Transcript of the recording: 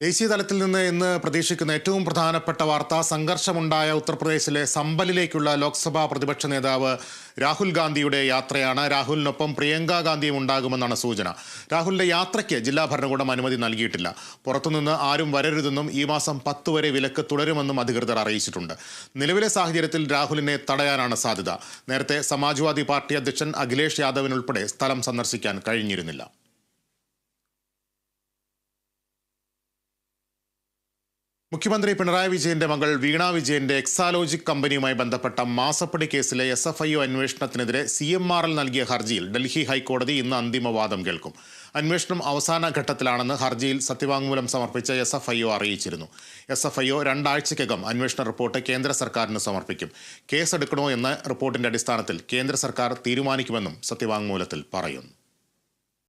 ദേശീയ തലത്തിൽ നിന്ന് ഇന്ന് പ്രതീക്ഷിക്കുന്ന ഏറ്റവും പ്രധാനപ്പെട്ട വാർത്ത സംഘർഷമുണ്ടായ ഉത്തർപ്രദേശിലെ സംബലിലേക്കുള്ള ലോക്സഭാ പ്രതിപക്ഷ നേതാവ് രാഹുൽ ഗാന്ധിയുടെ യാത്രയാണ്. രാഹുലിനൊപ്പം പ്രിയങ്ക ഗാന്ധിയും ഉണ്ടാകുമെന്നാണ് സൂചന. രാഹുലിന്റെ യാത്രയ്ക്ക് ജില്ലാ ഭരണകൂടം അനുമതി നൽകിയിട്ടില്ല. പുറത്തുനിന്ന് ആരും വരരുതെന്നും ഈ മാസം 10 വരെ വിലക്ക് തുടരുമെന്നും അധികൃതർ അറിയിച്ചിട്ടുണ്ട്. നിലവിലെ സാഹചര്യത്തിൽ രാഹുലിനെ തടയാനാണ് സാധ്യത. നേരത്തെ സമാജ്വാദി പാർട്ടി അധ്യക്ഷൻ അഖിലേഷ് യാദവിനുൾപ്പെടെ സ്ഥലം സന്ദർശിക്കാൻ കഴിഞ്ഞിരുന്നില്ല. മുഖ്യമന്ത്രി പിണറായി വിജയന്റെ മകൾ വീണ വിജയന്റെ എക്സാലോജിക് കമ്പനിയുമായി ബന്ധപ്പെട്ട മാസപ്പടി കേസിലെ SFIO അന്വേഷണത്തിനെതിരെ CMRL നൽകിയ ഹർജിയിൽ ഡൽഹി ഹൈക്കോടതി ഇന്ന് അന്തിമവാദം കേൾക്കും. അന്വേഷണം അവസാന ഘട്ടത്തിലാണെന്ന് ഹർജിയിൽ സത്യവാങ്മൂലം സമർപ്പിച്ച SFIO അറിയിച്ചിരുന്നു. SFIO 2 ആഴ്ചയ്ക്കകം അന്വേഷണ റിപ്പോർട്ട് കേന്ദ്ര സർക്കാരിന് സമർപ്പിക്കും. കേസെടുക്കണോ എന്ന റിപ്പോർട്ടിന്റെ അടിസ്ഥാനത്തിൽ കേന്ദ്ര സർക്കാർ തീരുമാനിക്കുമെന്നും സത്യവാങ്മൂലത്തിൽ പറയുന്നു.